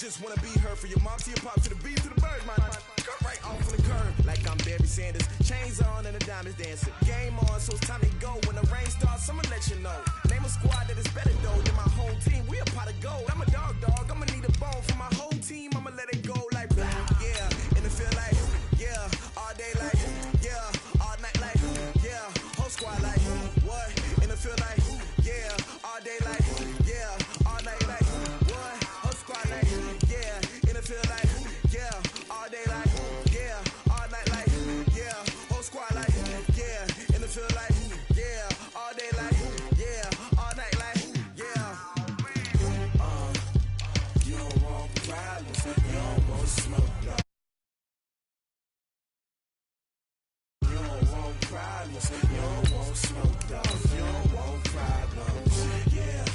just wanna be heard. For your mom to your pop to the beat to the bird, man. Cut right off on the curb like I'm Barry Sanders. Chains on and the diamonds dancing. Game on, so it's time to go. When the rain starts, I'ma let you know. Name a squad that is better though than my home team. We a pot of gold. I'm a dog. I'ma need a bone for my whole team. I'ma let it go like blah. Yeah, and it feel like yeah, all day like yeah, all night like yeah, whole squad like what? And it feel like yeah, all day like yeah, all night like what? Whole squad like yeah, and it feel like yeah, all day like yeah, all night like yeah, whole squad like yeah, and it feel like yeah, all day like yeah, all night like yeah. You don't want problems, you don't want smoke, no. You don't want problems, you don't want smoke, dog. You don't want problems, yeah,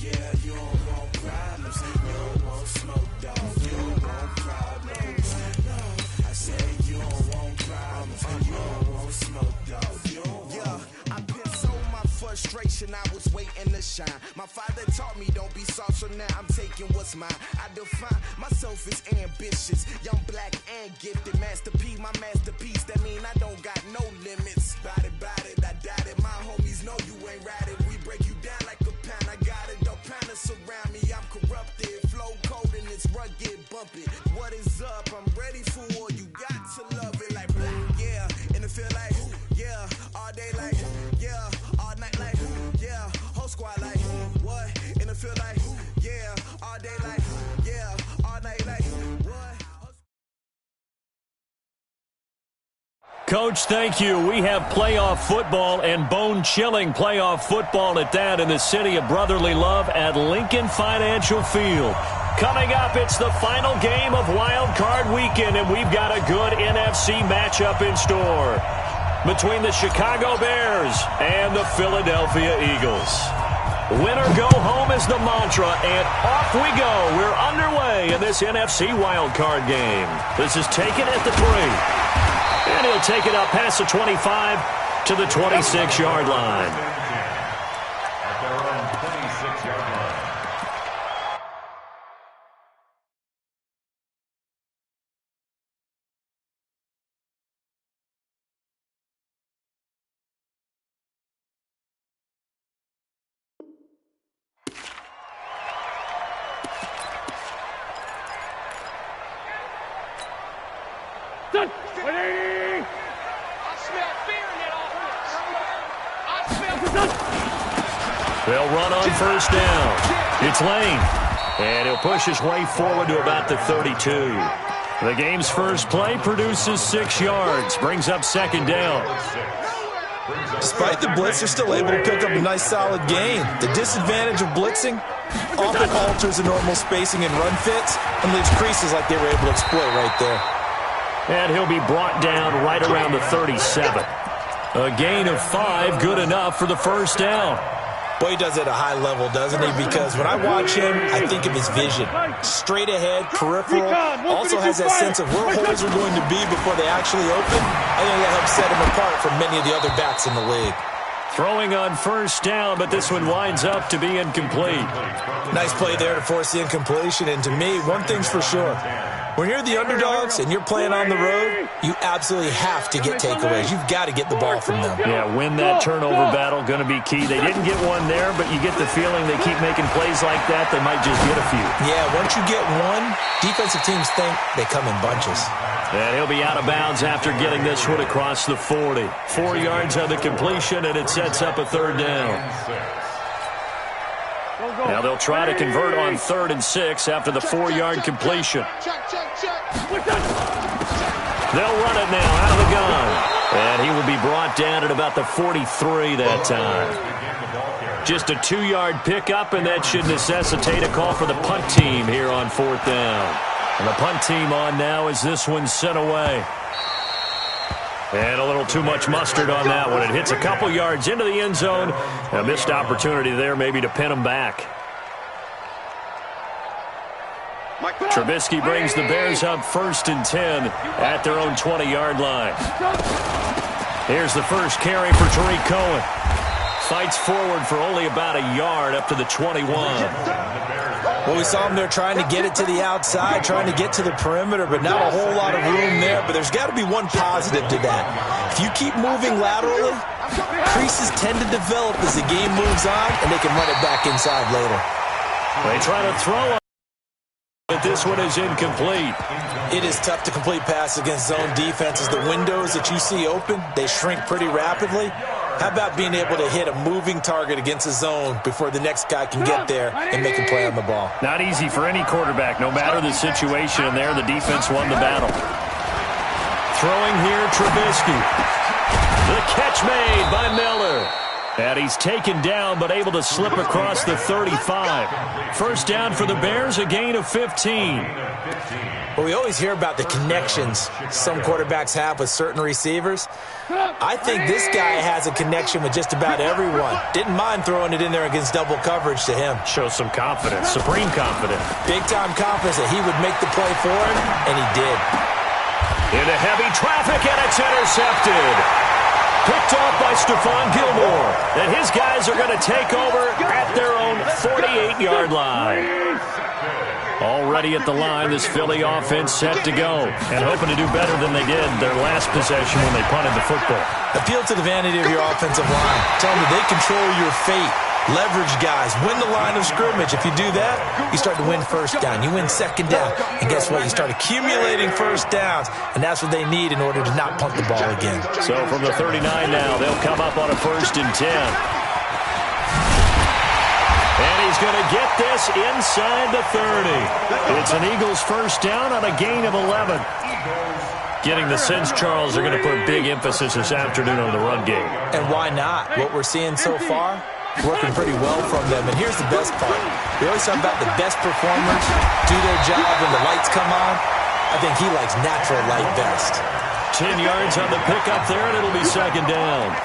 yeah. You don't want problems, you don't want smoke, dog. You don't want problems, no. I said you don't want problems, you don't want smoke, dog. You don't want. I put so my frustration, I was waiting to shine. My father taught me don't be soft, so now I'm taking what's mine. I define myself as ambitious, young, black, and gifted. Master P, my masterpiece. That mean I don't got no limits. Bout it, I doubt it. My homies know you ain't ride it. We break you down like a pound. I got it, don't pound to surround me. I'm corrupted, flow cold and it's rugged, bump it. What is up? I'm ready for war. You got to love it like black, yeah. And it feel like yeah, all day like yeah, all night like yeah, whole squad like what? And it feel like yeah, all day like yeah, all night like what? Coach, thank you. We have playoff football and bone-chilling playoff football at that in the city of brotherly love at Lincoln Financial Field. Coming up, it's the final game of Wild Card Weekend, and we've got a good NFC matchup in store between the Chicago Bears and the Philadelphia Eagles. Winner go home is the mantra, and off we go. We're underway in this NFC Wild Card game. This is taken at the 3. And he'll take it up past the 25 to the 26-yard line. At their own 26-yard line. They'll run on first down. It's Lane. And he'll push his way forward to about the 32. The game's first play produces 6 yards. Brings up second down. Despite the blitz, they're still able to pick up a nice solid gain. The disadvantage of blitzing often alters the normal spacing and run fits and leaves creases like they were able to exploit right there. And he'll be brought down right around the 37. A gain of 5, good enough for the first down. Boy, he does it at a high level, doesn't he? Because when I watch him, I think of his vision. Straight ahead, peripheral, also has that sense of where holes are going to be before they actually open. I think that helps set him apart from many of the other backs in the league. Throwing on first down, but this one winds up to be incomplete. Nice play there to force the incompletion, and to me, one thing's for sure. When you're the underdogs and you're playing on the road, you absolutely have to get takeaways. You've got to get the ball from them. Yeah, win that turnover battle, going to be key. They didn't get one there, but you get the feeling they keep making plays like that, they might just get a few. Yeah, once you get one, defensive teams think they come in bunches. And he'll be out of bounds after getting this one across the 40. 4 yards on the completion, and it sets up a third down. Now they'll try to convert on 3rd and 6 after the 4-yard completion. They'll run it now out of the gun. And he will be brought down at about the 43 that time. Just a 2-yard pickup, and that should necessitate a call for the punt team here on 4th down. And the punt team on now as this one's sent away. And a little too much mustard on that one. It hits a couple yards into the end zone. A missed opportunity there maybe to pin them back. Trubisky brings the Bears up 1st and 10 at their own 20-yard line. Here's the first carry for Tariq Cohen. Fights forward for only about a yard up to the 21. Well, we saw him there trying to get it to the outside, trying to get to the perimeter, but not a whole lot of room there. But there's got to be one positive to that. If you keep moving laterally, creases tend to develop as the game moves on, and they can run it back inside later. They try to throw it, but this one is incomplete. It is tough to complete passes against zone defenses. The windows that you see open, they shrink pretty rapidly. How about being able to hit a moving target against a zone before the next guy can get there and make a play on the ball? Not easy for any quarterback, no matter the situation. And there, the defense won the battle. Throwing here, Trubisky. The catch made by Miller. And he's taken down, but able to slip across the 35. First down for the Bears, a gain of 15. Well, we always hear about the connections some quarterbacks have with certain receivers. I think this guy has a connection with just about everyone. Didn't mind throwing it in there against double coverage to him. Shows some confidence, supreme confidence. Big-time confidence that he would make the play for him, and he did. Into heavy traffic, and it's intercepted. Picked off by Stephon Gilmore. And his guys are going to take over at their own 48-yard line. Already at the line, this Philly offense set to go. And hoping to do better than they did their last possession when they punted the football. Appeal to the vanity of your offensive line. Tell them that they control your fate. Leverage guys. Win the line of scrimmage. If you do that, you start to win first down. You win second down. And guess what? You start accumulating first downs. And that's what they need in order to not punt the ball again. So from the 39 now, they'll come up on a 1st and 10. And he's going to get this inside the 30. It's an Eagles first down on a gain of 11. Getting the sense, Charles, they're going to put big emphasis this afternoon on the run game. And why not? What we're seeing so far, working pretty well from them. And here's the best part. We always talk about the best performers do their job when the lights come on. I think he likes natural light best. 10 yards on the pickup there, and it'll be second down.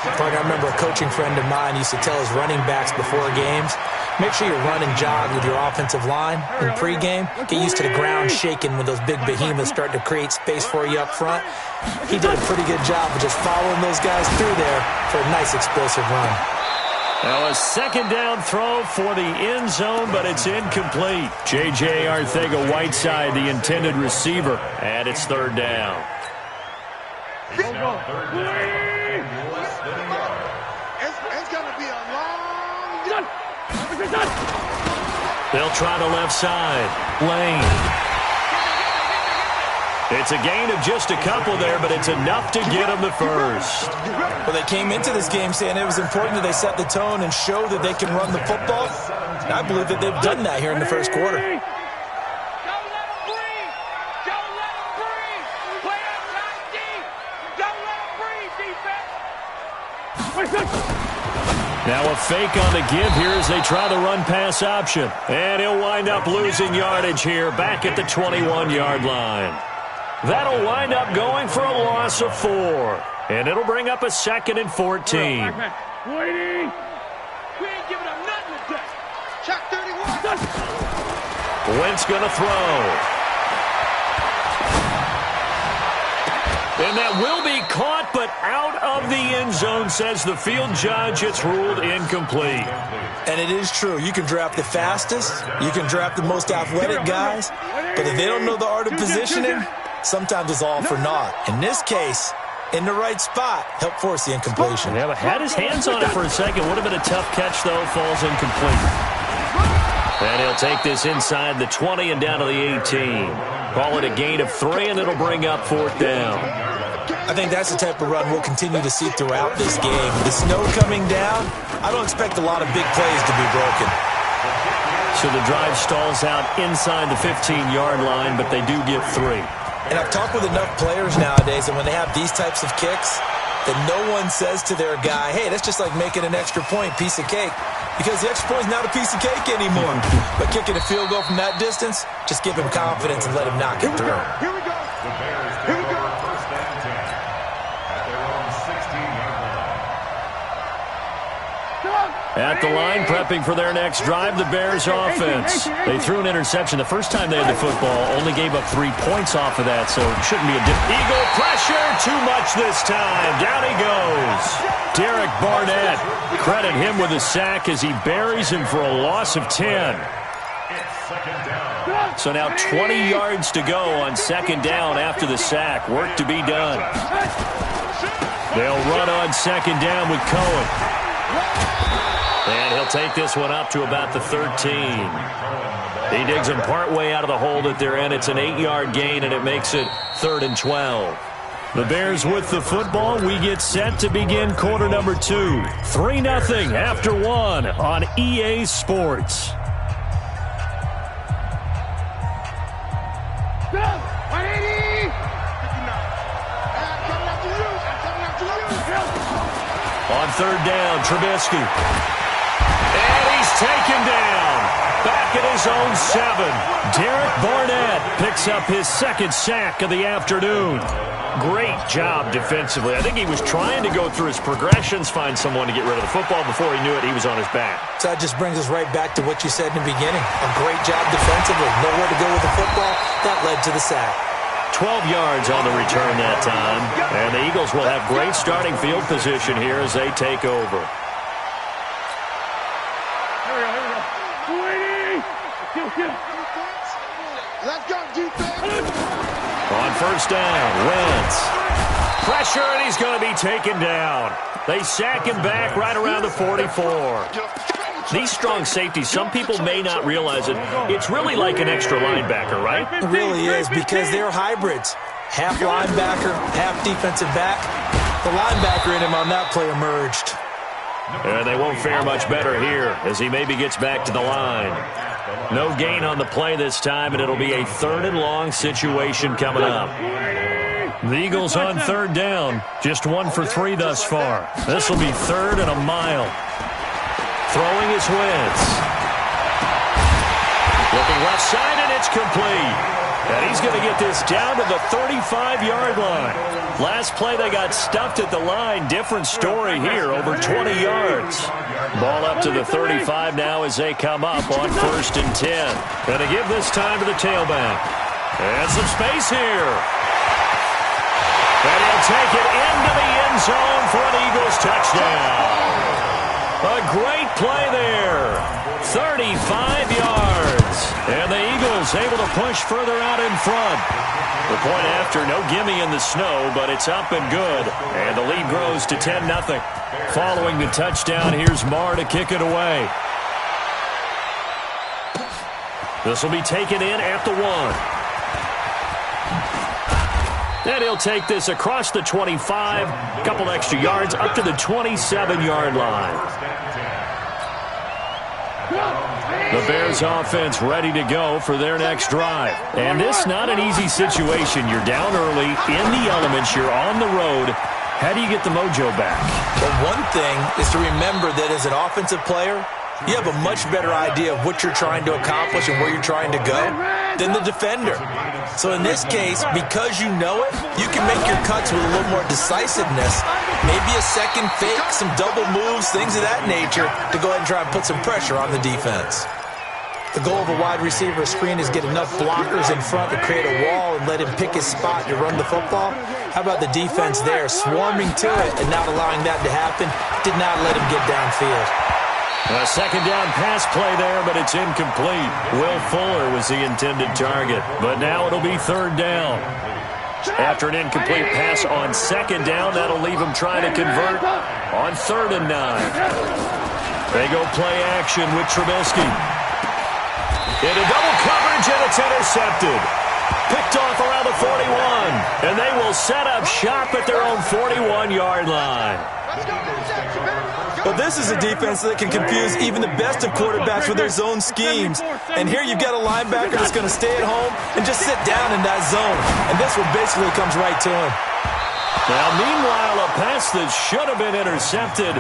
I remember a coaching friend of mine used to tell his running backs before games, make sure you run and jog with your offensive line in pregame. Get used to the ground shaking when those big behemoths start to create space for you up front. He did a pretty good job of just following those guys through there for a nice explosive run. Now a second down throw for the end zone, but it's incomplete. J.J. Arcega-Whiteside, the intended receiver, and it's third down. It's now third down. It's going to be a long... They'll try the left side. Lane. It's a gain of just a couple there, but it's enough to get them the first. Well, they came into this game saying it was important that they set the tone and show that they can run the football. And I believe that they've done that here in the first quarter. Don't let them breathe! Don't let them breathe! Play outside deep! Don't let them breathe, defense! Now a fake on the give here as they try the run-pass option. And he'll wind up losing yardage here back at the 21-yard line. That'll wind up going for a loss of 4. And it'll bring up a 2nd and 14. Waiting! We ain't giving them nothing today. Check 31. Wentz going to throw. And that will be caught, but out of the end zone, says the field judge. It's ruled incomplete. And it is true. You can draft the fastest. You can draft the most athletic guys. But if they don't know the art of positioning, sometimes it's all for naught. In this case, in the right spot, help force the incompletion. Yeah, but had his hands on it for a second. Would have been a tough catch, though. Falls incomplete. And he'll take this inside the 20 and down to the 18. Call it a gain of 3, and it'll bring up 4th down. I think that's the type of run we'll continue to see throughout this game. The snow coming down, I don't expect a lot of big plays to be broken. So the drive stalls out inside the 15-yard line, but they do get 3. And I've talked with enough players nowadays that when they have these types of kicks, that no one says to their guy, hey, that's just like making an extra point, piece of cake. Because the extra point is not a piece of cake anymore. But kicking a field goal from that distance, just give him confidence and let him knock it through. Here we go. The Bears Here we go. first and 10 at their own 16-yard line. At the line, prepping for their next drive, the Bears offense. They threw an interception the first time they had the football, only gave up 3 points off of that, so it shouldn't be a Eagle pressure, too much this time. Down he goes. Derek Barnett, credit him with a sack as he buries him for a loss of 10. Second down. So now 20 yards to go on second down after the sack. Work to be done. They'll run on second down with Cohen. And he'll take this one up to about the 13. He digs them partway out of the hole that they're in. It's an 8-yard gain, and it makes it 3rd and 12. The Bears with the football. We get set to begin quarter number 2. 3-0 after 1 on EA Sports. On third down, Trubisky. And he's taken down. Back at his own 7. Derek Barnett picks up his second sack of the afternoon. Great job defensively. I think he was trying to go through his progressions, find someone to get rid of the football. Before he knew it, he was on his back. So that just brings us right back to what you said in the beginning. A great job defensively. Nowhere to go with the football. That led to the sack. 12 yards on the return that time. And the Eagles will have great starting field position here as they take over. Let's go, defense. On first down, Wentz. Pressure, and he's going to be taken down. They sack him back right around the 44. These strong safeties, some people may not realize it. It's really like an extra linebacker, right? It really is, because they're hybrids. Half linebacker, half defensive back. The linebacker in him on that play emerged. And they won't fare much better here as he maybe gets back to the line. No gain on the play this time, and it'll be a 3rd and long situation coming up. The Eagles on third down, just 1 for 3 thus far. This will be 3rd and a mile. Throwing his Wentz. Looking left side, and it's complete. And he's going to get this down to the 35-yard line. Last play, they got stuffed at the line. Different story here, over 20 yards. Ball up to the 35 now as they come up on 1st and 10. Going to give this time to the tailback. And some space here. And he'll take it into the end zone for an Eagles touchdown. A great play there. 35 yards. And the Eagles able to push further out in front. The point after, no gimme in the snow, but it's up and good. And the lead grows to 10-0. Following the touchdown, here's Marr to kick it away. This will be taken in at the 1. And he'll take this across the 25, a couple extra yards, up to the 27-yard line. The Bears offense ready to go for their next drive. And this not an easy situation. You're down early, in the elements, you're on the road. How do you get the mojo back? Well, one thing is to remember that as an offensive player, you have a much better idea of what you're trying to accomplish and where you're trying to go than the defender. So in this case, because you know it, you can make your cuts with a little more decisiveness. Maybe a second fake, some double moves, things of that nature to go ahead and try and put some pressure on the defense. The goal of a wide receiver screen is get enough blockers in front to create a wall and let him pick his spot to run the football. How about the defense there, swarming to it and not allowing that to happen? Did not let him get downfield. A second down pass play there, but it's incomplete. Will Fuller was the intended target, but now it'll be 3rd down. After an incomplete pass on second down, that'll leave him trying to convert on 3rd and 9. They go play action with Trubisky. Into double coverage, and it's intercepted. Picked off around the 41, and they will set up shop at their own 41-yard line. But this is a defense that can confuse even the best of quarterbacks with their zone schemes. And here you've got a linebacker that's going to stay at home and just sit down in that zone. And this one basically comes right to him. Now, meanwhile, a pass that should have been intercepted,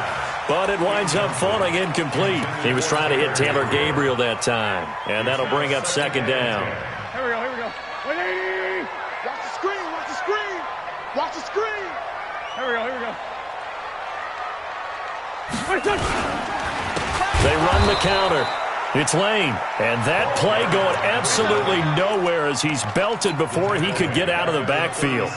but it winds up falling incomplete. He was trying to hit Taylor Gabriel that time, and that'll bring up 2nd down. Here we go, here we go. 180! Watch the screen, watch the screen! Watch the screen! Here we go, here we go. They run the counter. It's Lane, and that play going absolutely nowhere as he's belted before he could get out of the backfield.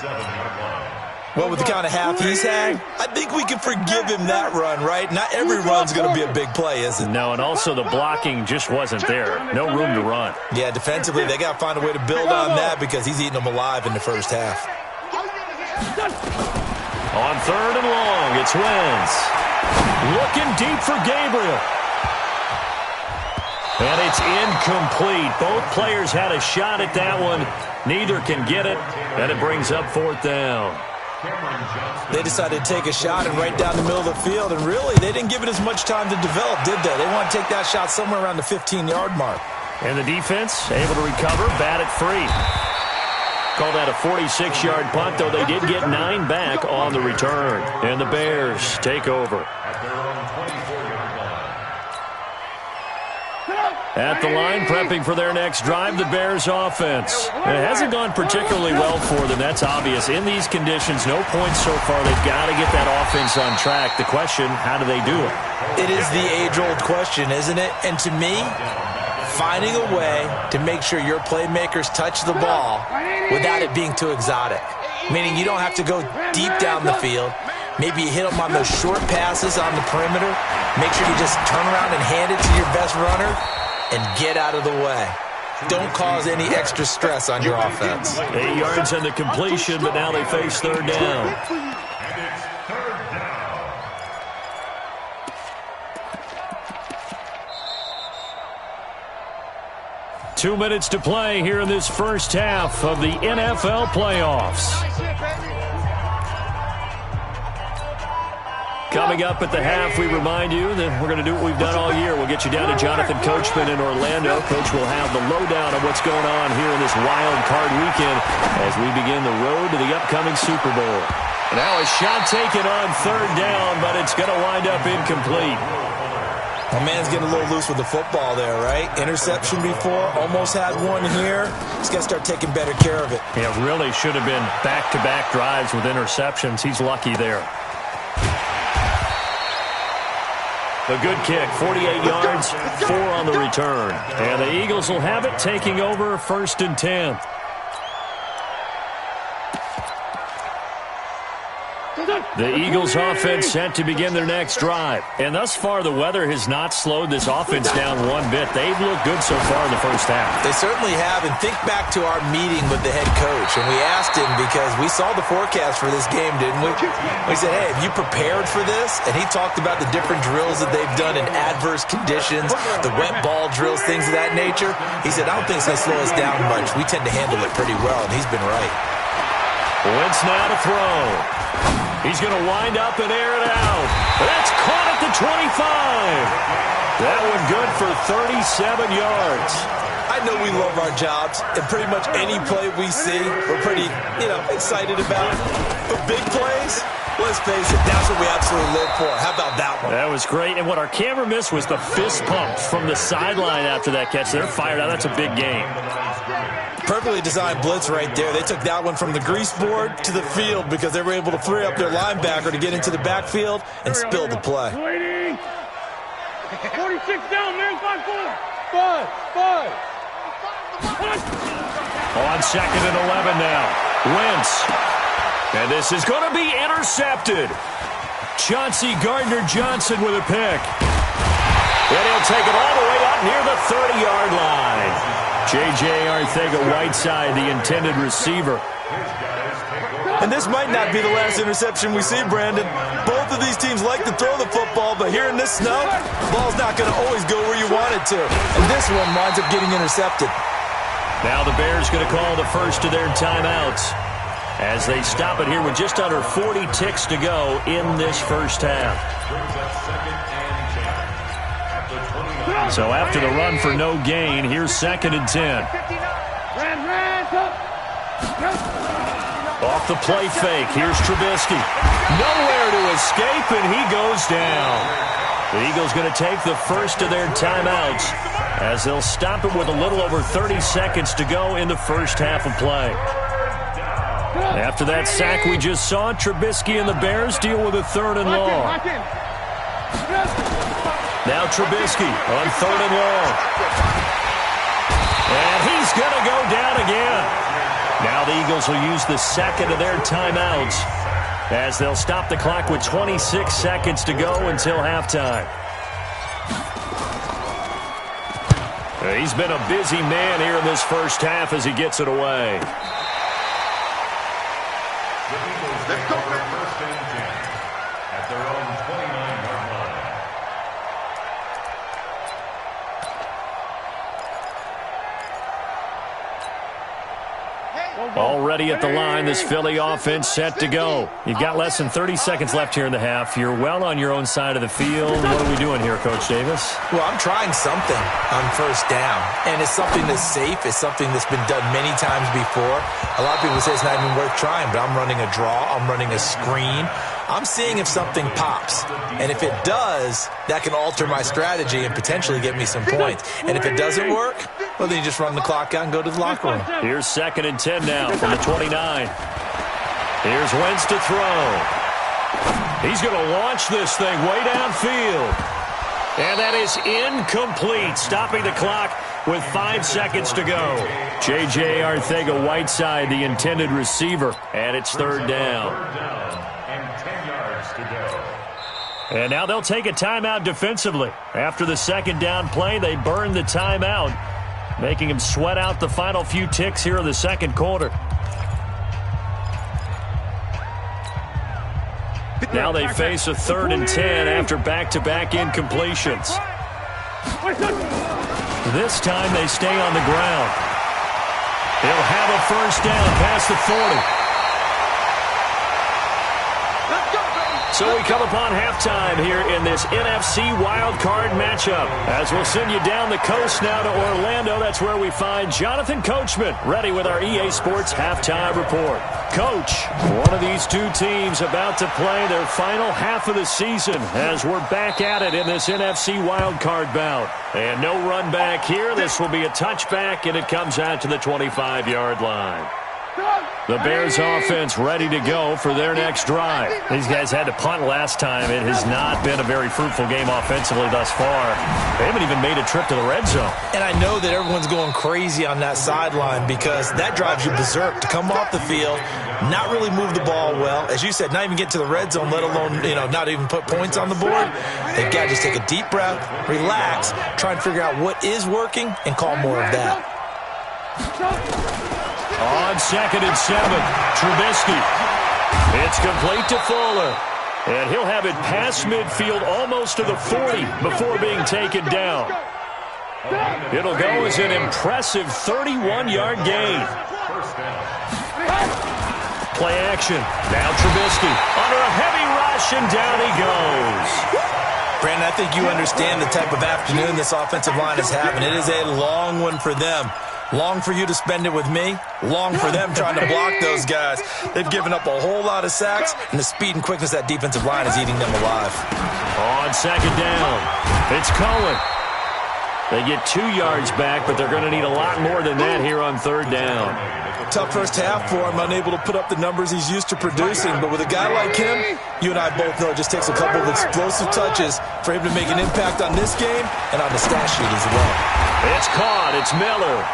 Well, with the kind of half he's had, I think we can forgive him that run, right? Not every run's going to be a big play, is it? No, and also the blocking just wasn't there. No room to run. Yeah, defensively, they got to find a way to build on that because he's eating them alive in the first half. On 3rd and long, it's Wentz. Looking deep for Gabriel. And it's incomplete. Both players had a shot at that one. Neither can get it, and it brings up 4th down. They decided to take a shot and right down the middle of the field, and really, they didn't give it as much time to develop, did they? They want to take that shot somewhere around the 15-yard mark. And the defense able to recover, bat it free. Call that a 46-yard punt, though they did get 9 back on the return. And the Bears take over. At the line, prepping for their next drive, the Bears offense. It hasn't gone particularly well for them. That's obvious. In these conditions, no points so far. They've got to get that offense on track. The question, how do they do it? It is the age-old question, isn't it? And to me, finding a way to make sure your playmakers touch the ball without it being too exotic. Meaning you don't have to go deep down the field. Maybe you hit them on those short passes on the perimeter. Make sure you just turn around and hand it to your best runner and get out of the way. Don't cause any extra stress on your offense. 8 yards on the completion, but now they face 3rd down. 2 minutes to play here in this first half of the NFL playoffs. Coming up at the half, we remind you that we're going to do what we've done all year. We'll get you down to Jonathan Coachman in Orlando. Coach will have the lowdown of what's going on here in this wild card weekend as we begin the road to the upcoming Super Bowl. Now a shot taken on 3rd down, but it's going to wind up incomplete. My man's getting a little loose with the football there, right? Interception before, almost had one here. He's got to start taking better care of it. Yeah, really should have been back-to-back drives with interceptions. He's lucky there. A good kick, 48 yards, 4 on the return. And the Eagles will have it, taking over 1st and 10. The Eagles offense set to begin their next drive. And thus far, the weather has not slowed this offense down one bit. They've looked good so far in the first half. They certainly have. And think back to our meeting with the head coach. And we asked him because we saw the forecast for this game, didn't we? We said, hey, have you prepared for this? And he talked about the different drills that they've done in adverse conditions, the wet ball drills, things of that nature. He said, I don't think it's going to slow us down much. We tend to handle it pretty well, and he's been right. Wentz now to throw. He's going to wind up and air it out. That's caught at the 25. That one good for 37 yards. I know we love our jobs, and pretty much any play we see, we're pretty, excited about. But big plays, let's face it, that's what we absolutely live for. How about that one? That was great. And what our camera missed was the fist pump from the sideline after that catch. They're fired out. That's a big game. Perfectly designed blitz right there. They took that one from the grease board to the field because they were able to free up their linebacker to get into the backfield and spill the play. 46 down, man. 5-4. 5. On 2nd and 11 now. Wentz. And this is going to be intercepted. Chauncey Gardner-Johnson with a pick. And he'll take it all the way up near the 30-yard line. J.J. Arcega-Whiteside, the intended receiver. And this might not be the last interception we see, Brandon. Both of these teams like to throw the football, but here in this snow, the ball's not going to always go where you want it to. And this one winds up getting intercepted. Now the Bears going to call the first of their timeouts as they stop it here with just under 40 ticks to go in this first half. So after the run for no gain, here's 2nd and 10. Off the play fake, here's Trubisky. Nowhere to escape, and he goes down. The Eagles going to take the first of their timeouts as they'll stop it with a little over 30 seconds to go in the first half of play. After that sack we just saw, Trubisky and the Bears deal with a 3rd and long. Now Trubisky on 3rd and long. And he's going to go down again. Now the Eagles will use the second of their timeouts as they'll stop the clock with 26 seconds to go until halftime. He's been a busy man here in this first half as he gets it away. The Eagles take over first and 10 at their own 29-yard line. Already at the line, this Philly offense set to go. You've got less than 30 seconds left here in the half. You're well on your own side of the field. What are we doing here, Coach Davis? Well, I'm trying something on first down, and it's something that's safe. It's something that's been done many times before. A lot of people say it's not even worth trying, but I'm running a draw. I'm running a screen. I'm seeing if something pops, and if it does, that can alter my strategy and potentially get me some points. And if it doesn't work, well, then you just run the clock out and go to the locker room. Here's 2nd and 10 now from the 29. Here's Wentz to throw. He's going to launch this thing way downfield. And that is incomplete, stopping the clock with 5 seconds to go. J.J. Arcega-Whiteside, the intended receiver, and it's 3rd down. And 10 yards to go. And now they'll take a timeout defensively. After the 2nd down play, they burn the timeout, making him sweat out the final few ticks here in the 2nd quarter. Now they face a 3rd and 10 after back-to-back incompletions. This time they stay on the ground. They'll have a first down past the 40. So we come upon halftime here in this NFC wildcard matchup. As we'll send you down the coast now to Orlando, that's where we find Jonathan Coachman ready with our EA Sports Halftime Report. Coach, one of these two teams about to play their final half of the season as we're back at it in this NFC wildcard bout. And no run back here. This will be a touchback, and it comes out to the 25-yard line. The Bears offense ready to go for their next drive. These guys had to punt last time. It has not been a very fruitful game offensively thus far. They haven't even made a trip to the red zone. And I know that everyone's going crazy on that sideline because that drives you berserk to come off the field, not really move the ball well. As you said, not even get to the red zone, let alone, not even put points on the board. They've got to just take a deep breath, relax, try and figure out what is working, and call more of that. On 2nd and 7, Trubisky. It's complete to Fuller. And he'll have it past midfield almost to the 40 before being taken down. It'll go as an impressive 31-yard gain. Play action. Now Trubisky under a heavy rush, and down he goes. Brandon, I think you understand the type of afternoon this offensive line is having. It is a long one for them. Long for you to spend it with me. Long for them trying to block those guys. They've given up a whole lot of sacks, and the speed and quickness of that defensive line is eating them alive. On 2nd down, it's Cohen. They get 2 yards back, but they're going to need a lot more than that here on 3rd down. Tough first half for him, unable to put up the numbers he's used to producing. But with a guy like him, you and I both know it just takes a couple of explosive touches for him to make an impact on this game and on the stat sheet as well. It's caught. It's Miller.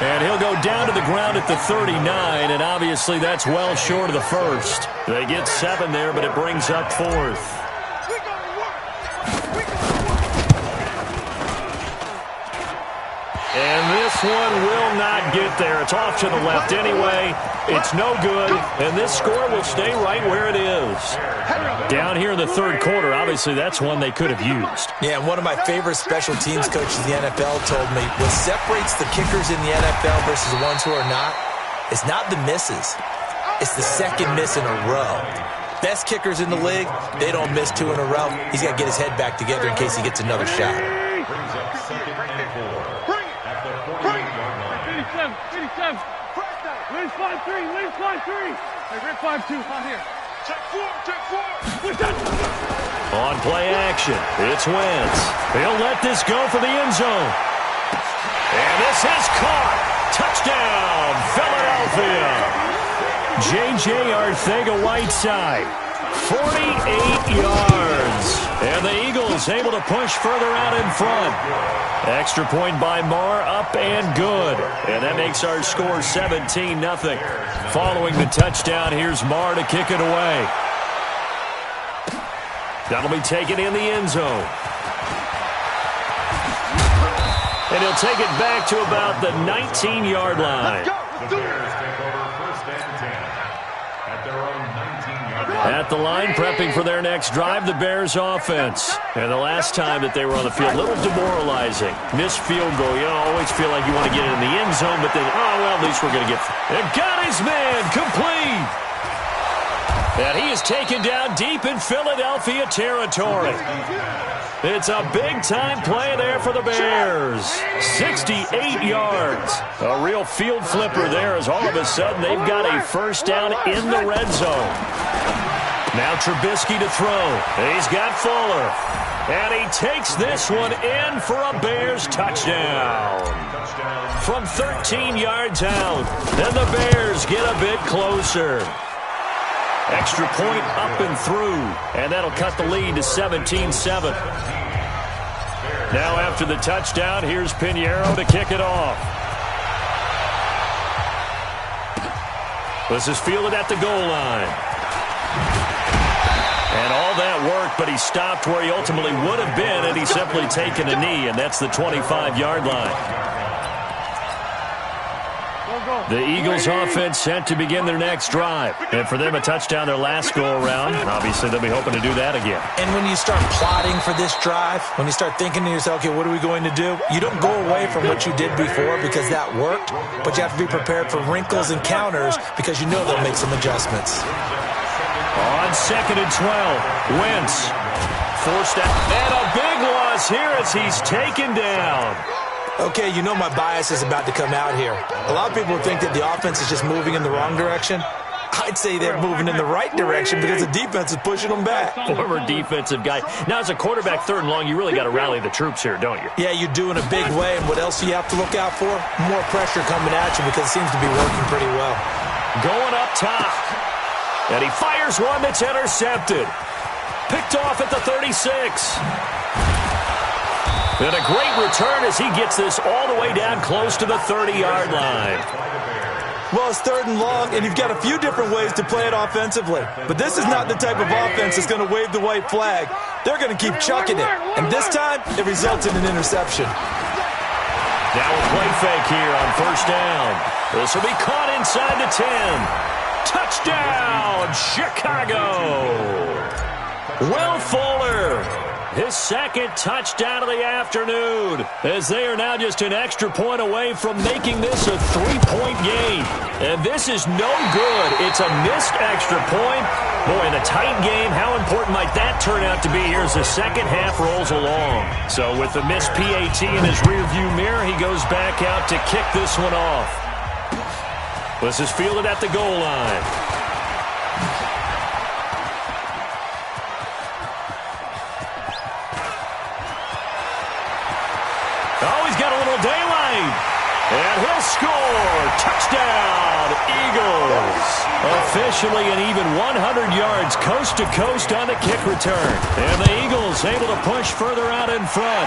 And he'll go down to the ground at the 39, and obviously that's well short of the first. They get 7 there, but it brings up 4th. And this one will not get there. It's off to the left anyway. It's no good, and this score will stay right where it is. Down here in the 3rd quarter, obviously that's one they could have used. Yeah, and one of my favorite special teams coaches in the NFL told me what separates the kickers in the NFL versus the ones who are not, it's not the misses. It's the second miss in a row. Best kickers in the league, they don't miss 2 in a row. He's got to get his head back together in case he gets another shot. Brings up 2nd and 4 at the 48-yard line. 87. Lynch 5-3. Lynch 5-3. Hey, Rick 5-2. Out here. Check 4. On play action, it's Wentz. He'll let this go for the end zone. And this is caught. Touchdown, Philadelphia. J.J. Arcega-Whiteside, 48 yards. And the Eagles Eagles able to push further out in front. Extra point by Marr, up and good. And that makes our score 17-0. Following the touchdown, here's Marr to kick it away. That'll be taken in the end zone. And he'll take it back to about the 19-yard line. The Bears take over 1st and 10 at their own 19-yard line. At the line, prepping for their next drive, the Bears offense. And the last time that they were on the field, a little demoralizing. Missed field goal. You always feel like you want to get it in the end zone, but then, oh, well, at least we're going to get... And got his man complete. And he is taken down deep in Philadelphia territory. It's a big-time play there for the Bears. 68 yards. A real field flipper there as all of a sudden they've got a first down in the red zone. Now Trubisky to throw. He's got Fuller. And he takes this one in for a Bears touchdown. From 13 yards out. And the Bears get a bit closer. Extra point up and through, and that'll cut the lead to 17-7. Now after the touchdown, here's Pinheiro to kick it off. This is fielded at the goal line. And all that work, but he stopped where he ultimately would have been had he simply taken a knee, and that's the 25-yard line. The Eagles offense set to begin their next drive. And for them, a touchdown their last go-around. Obviously, they'll be hoping to do that again. And when you start plotting for this drive, when you start thinking to yourself, okay, what are we going to do? You don't go away from what you did before because that worked, but you have to be prepared for wrinkles and counters because you know they'll make some adjustments. On 2nd and 12, Wentz forced out. And a big loss here as he's taken down. Okay, you know my bias is about to come out here. A lot of people think that the offense is just moving in the wrong direction. I'd say they're moving in the right direction because the defense is pushing them back. Former defensive guy. Now, as a quarterback, 3rd and long, you really got to rally the troops here, don't you? Yeah, you do in a big way. And what else do you have to look out for? More pressure coming at you because it seems to be working pretty well. Going up top. And he fires one that's intercepted. Picked off at the 36. And a great return as he gets this all the way down close to the 30-yard line. Well, it's 3rd and long, and you've got a few different ways to play it offensively. But this is not the type of offense that's going to wave the white flag. They're going to keep chucking it. And this time, it results in an interception. Now a play fake here on 1st down. This will be caught inside the 10. Touchdown, Chicago. Will Fuller. His 2nd touchdown of the afternoon, as they are now just an extra point away from making this a 3-point game. And this is no good. It's a missed extra point. Boy, in a tight game, how important might that turn out to be here as the second half rolls along? So with the missed PAT in his rearview mirror, he goes back out to kick this one off. This is fielded at the goal line. Oh, he's got a little daylight. And he'll score. Touchdown, Eagles. Officially an even 100 yards coast to coast on the kick return. And the Eagles able to push further out in front.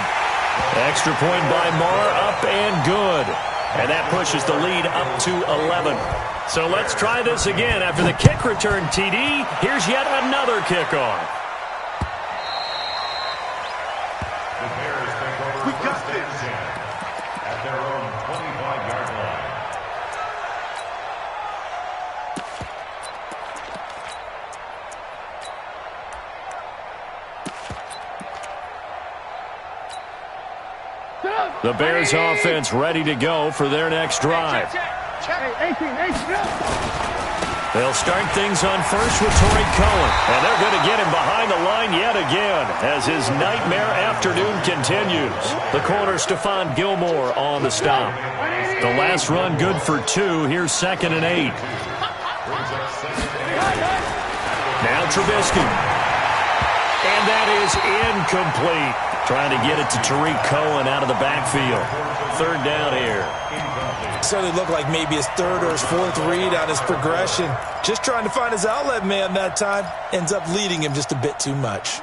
Extra point by Marr, up and good. And that pushes the lead up to 11. So let's try this again. After the kick return, TD, here's yet another kickoff. The Bears take over 1st and 10 at their own 25-yard line. The Bears offense ready to go for their next drive. They'll start things on first with Torrey Cohen. And they're going to get him behind the line yet again as his nightmare afternoon continues. The corner, Stephon Gilmore, on the stop. The last run good for 2. Here's 2nd and 8. Now Trubisky. And that is incomplete. Trying to get it to Tariq Cohen out of the backfield. 3rd down here. Certainly looked like maybe his 3rd or his 4th read on his progression. Just trying to find his outlet man that time. Ends up leading him just a bit too much.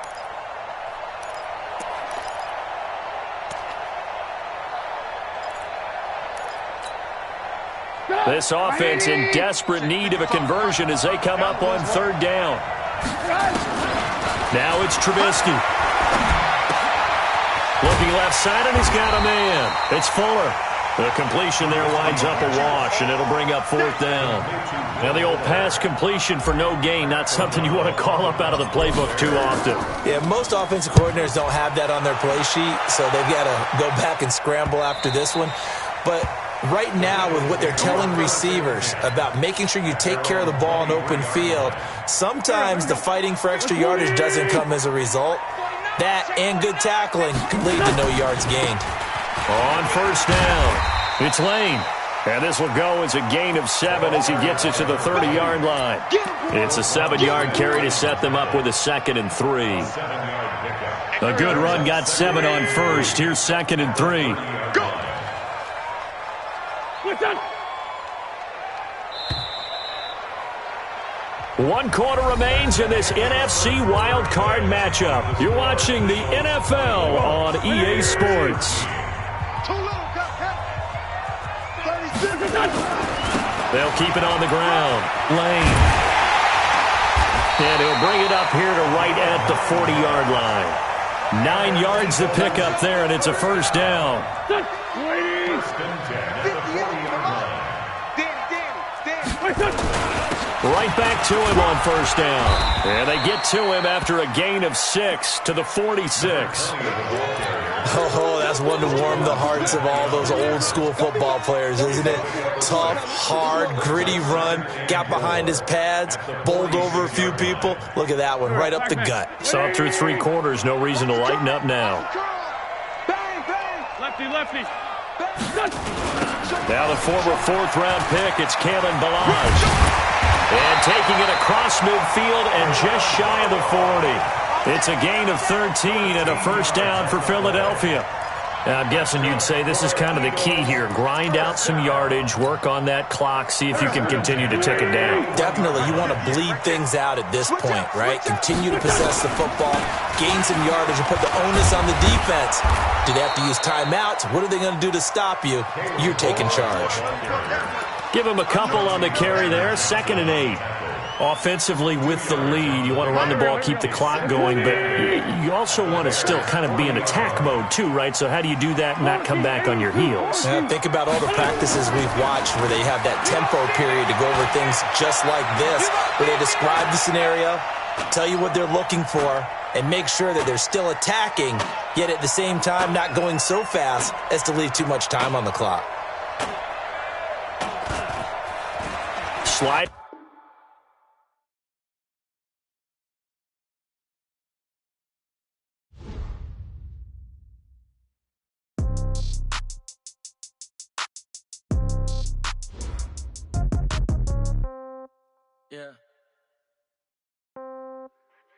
This offense in desperate need of a conversion as they come up on third down. Now it's Trubisky. Looking left side, and he's got a man. It's Fuller. The completion there winds up a wash, and it'll bring up fourth down. Now the old pass completion for no gain, not something you want to call up out of the playbook too often. Yeah, most offensive coordinators don't have that on their play sheet, so they've got to go back and scramble after this one. But right now, with what they're telling receivers about making sure you take care of the ball in open field, sometimes the fighting for extra yardage doesn't come as a result. That and good tackling can lead to no yards gained. On first down, it's Lane. And this will go as a gain of 7 as he gets it to the 30-yard line. It's a 7-yard carry to set them up with a 2nd and 3. A good run got 7 on first. Here's 2nd and 3. Go. 1 quarter remains in this NFC Wild Card matchup. You're watching the NFL on EA Sports. They'll keep it on the ground. Lane. And he'll bring it up here to right at the 40-yard line. 9 yards to pick up there, and it's a first down. Right back to him on first down. And they get to him after a gain of 6 to the 46. Oh, that's one to warm the hearts of all those old-school football players, isn't it? Tough, hard, gritty run, got behind his pads, bowled over a few people. Look at that one, right up the gut. Saw it through 3 quarters, no reason to lighten up now. Lefty. Now the former 4th-round pick, it's Kalen Ballage. And taking it across midfield and just shy of the 40. It's a gain of 13 and a first down for Philadelphia. Now, I'm guessing you'd say this is kind of the key here. Grind out some yardage, work on that clock, see if you can continue to tick it down. Definitely. You want to bleed things out at this point, right? Continue to possess the football, gain some yardage, and put the onus on the defense. Do they have to use timeouts? What are they going to do to stop you? You're taking charge. Give him a couple on the carry there. 2nd and 8. Offensively with the lead, you want to run the ball, keep the clock going, but you also want to still kind of be in attack mode too, right? So how do you do that and not come back on your heels? Yeah, think about all the practices we've watched where they have that tempo period to go over things just like this, where they describe the scenario, tell you what they're looking for, and make sure that they're still attacking, yet at the same time not going so fast as to leave too much time on the clock. Slide.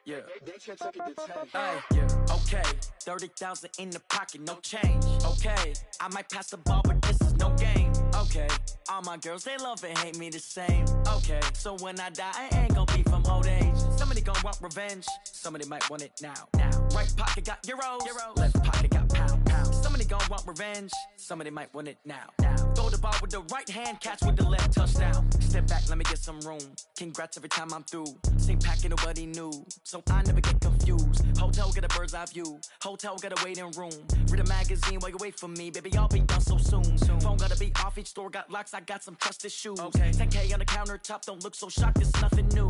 Yeah. Hey, yeah. Okay. 30,000 in the pocket, no change. Okay. I might pass the ball, but this is no game. Okay. All my girls, they love and hate me the same. Okay. So when I die, I ain't gonna be from old age. Somebody gonna want revenge. Somebody might want it now. Right pocket got euros. Left pocket got pound. Somebody gonna want revenge. Somebody might want it now. Throw the ball with the right hand, catch with the left, touchdown. Step back, let me get some room. Congrats every time I'm through. Same packet, nobody knew. So I never get confused. Hotel get a bird's eye view. Hotel got a waiting room. Read a magazine while you wait for me. Baby, I'll be done so soon. Phone gotta be off, each store got locks. I got some trusted shoes. 10K on the countertop, don't look so shocked, it's nothing new.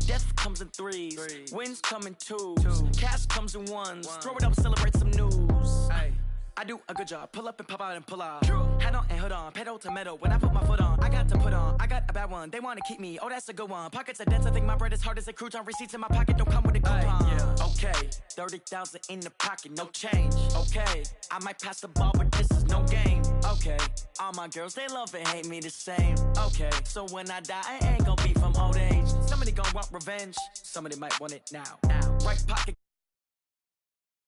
Death comes in threes. Wins come in twos. Cash comes in ones. Throw it up, celebrate some news. I do a good job. Pull up and pop out and pull out. Head on and hood on. Pedal to metal. When I put my foot on, I got to put on. I got a bad one. They want to keep me. Oh, that's a good one. Pockets are dense. I think my bread is hard as a crouton. Receipts in my pocket don't come with a coupon. Okay. 30,000 in the pocket. No change. Okay. I might pass the ball, but this is no game. Okay. All my girls, they love and hate me the same. Okay. So when I die, I ain't gonna be from old age. Somebody gonna want revenge. Somebody might want it now. Right pocket.